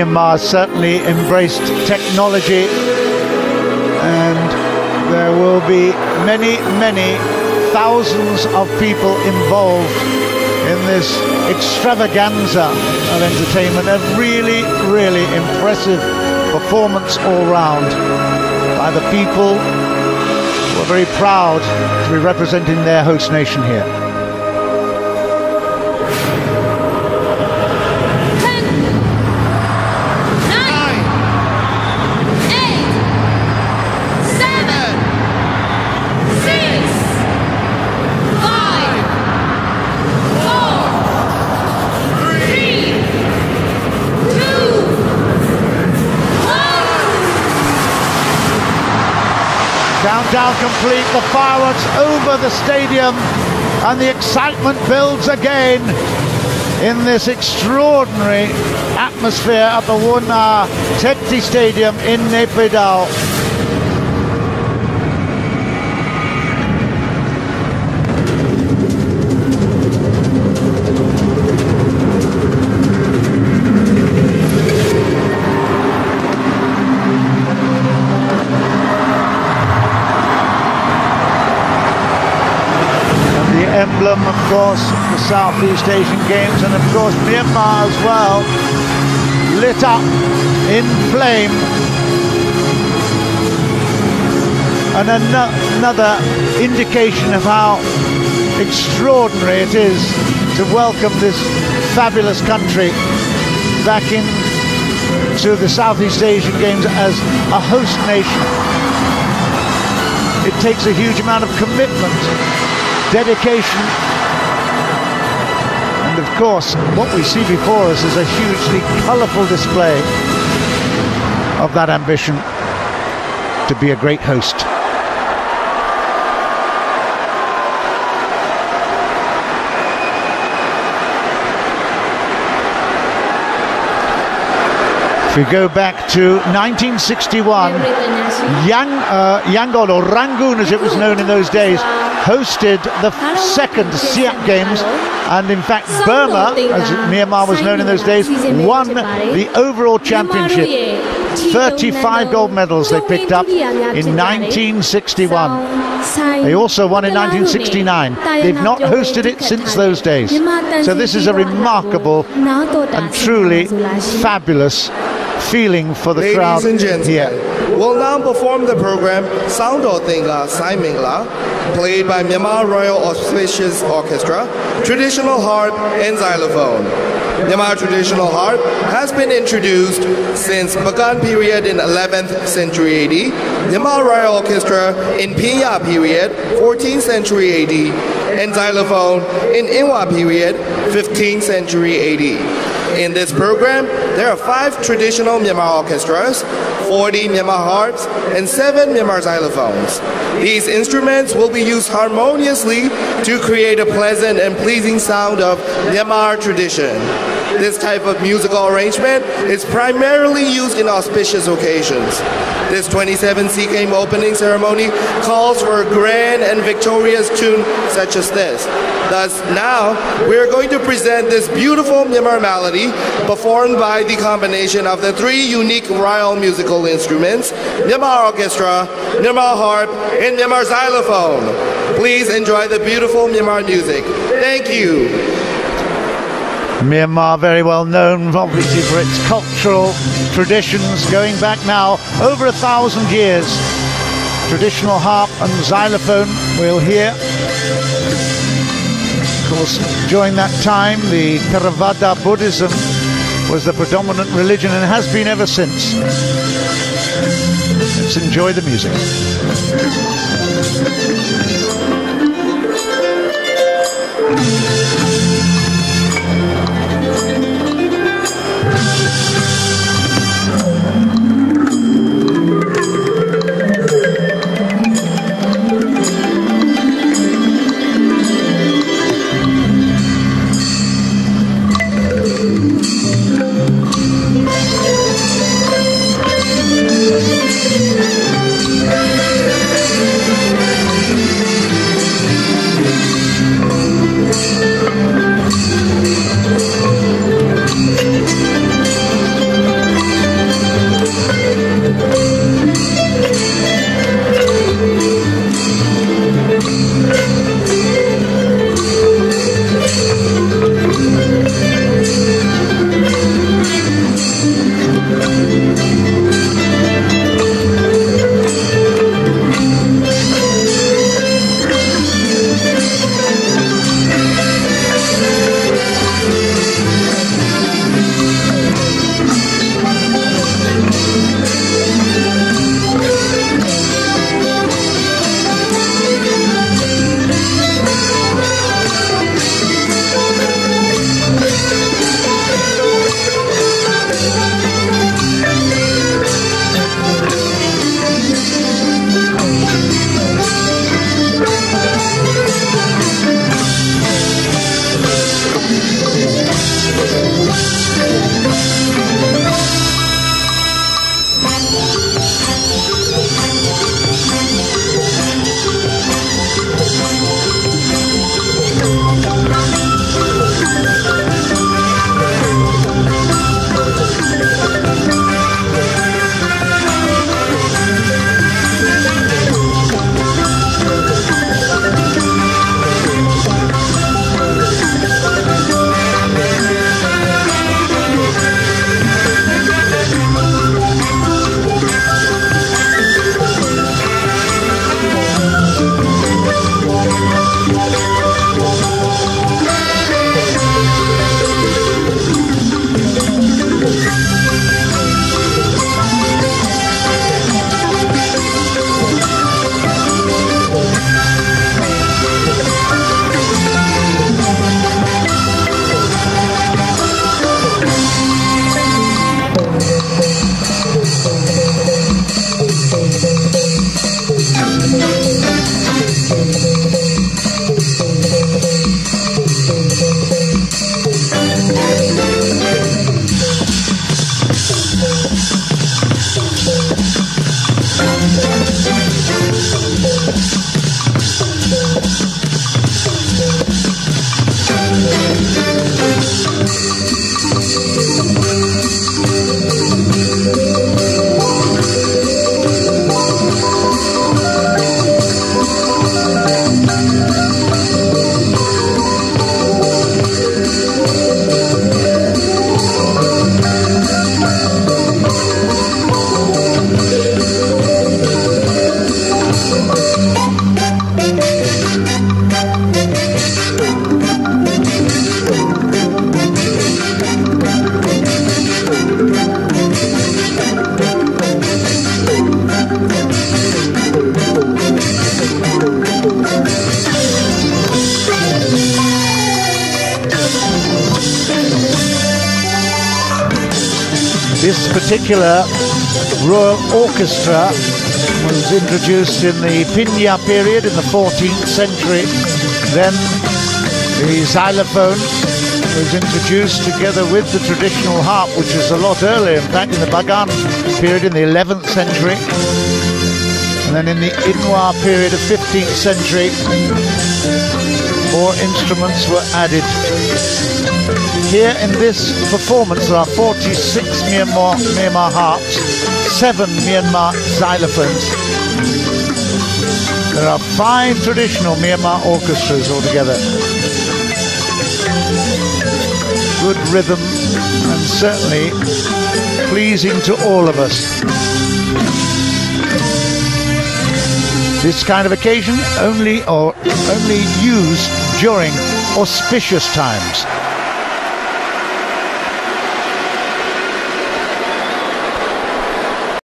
Myanmar certainly embraced technology, and there will be many, many thousands of people involved in this extravaganza of entertainment. A really, really impressive performance all round by the people who are very proud to be representing their host nation here. Countdown complete, the fireworks over the stadium, and the excitement builds again in this extraordinary atmosphere at the Wuna Thepti Stadium in Naypyidaw. Emblem, of course, the Southeast Asian Games, and of course Myanmar as well, lit up in flame. And another indication of how extraordinary it is to welcome this fabulous country back into the Southeast Asian Games as a host nation. It takes a huge amount of commitment, dedication, and of course what we see before us is a hugely colourful display of that ambition to be a great host. If we go back to 1961, Yangon, or Rangoon as it was known in those days, hosted the second Siak Games, and in fact Burma, as Myanmar was known in those days, won the overall championship. 35 gold medals they picked up in 1961. They also won in 1969. They've not hosted it since those days. So this is a remarkable and truly fabulous feeling for the crowd here. We'll now perform the program Sound O Tingla Sai Mingla, played by Myanmar Royal Auspicious Orchestra, traditional harp and xylophone. Myanmar traditional harp has been introduced since Bagan period in 11th century AD, Myanmar Royal Orchestra in Pinya period 14th century AD, and xylophone in Inwa period 15th century AD. In this program, there are 5 traditional Myanmar orchestras, 40 Myanmar harps, and 7 Myanmar xylophones. These instruments will be used harmoniously to create a pleasant and pleasing sound of Myanmar tradition. This type of musical arrangement is primarily used in auspicious occasions. This 27th SEA Games opening ceremony calls for a grand and victorious tune such as this. Thus, now we are going to present this beautiful Myanmar melody performed by the combination of the 3 unique royal musical instruments, Myanmar orchestra, Myanmar harp, and Myanmar xylophone. Please enjoy the beautiful Myanmar music. Thank you. Myanmar, very well known obviously for its cultural traditions going back now over 1,000 years. Traditional harp and xylophone we'll hear. Of course, during that time the Theravada Buddhism was the predominant religion and has been ever since. Let's enjoy the music. This particular royal orchestra was introduced in the Pinya period in the 14th century. Then the xylophone was introduced together with the traditional harp, which is a lot earlier, in fact, in the Bagan period in the 11th century. And then in the Inwa period of 15th century, more instruments were added. Here in this performance there are 46 Myanmar harps, 7 Myanmar xylophones. There are 5 traditional Myanmar orchestras altogether. Good rhythm and certainly pleasing to all of us. This kind of occasion only used during auspicious times.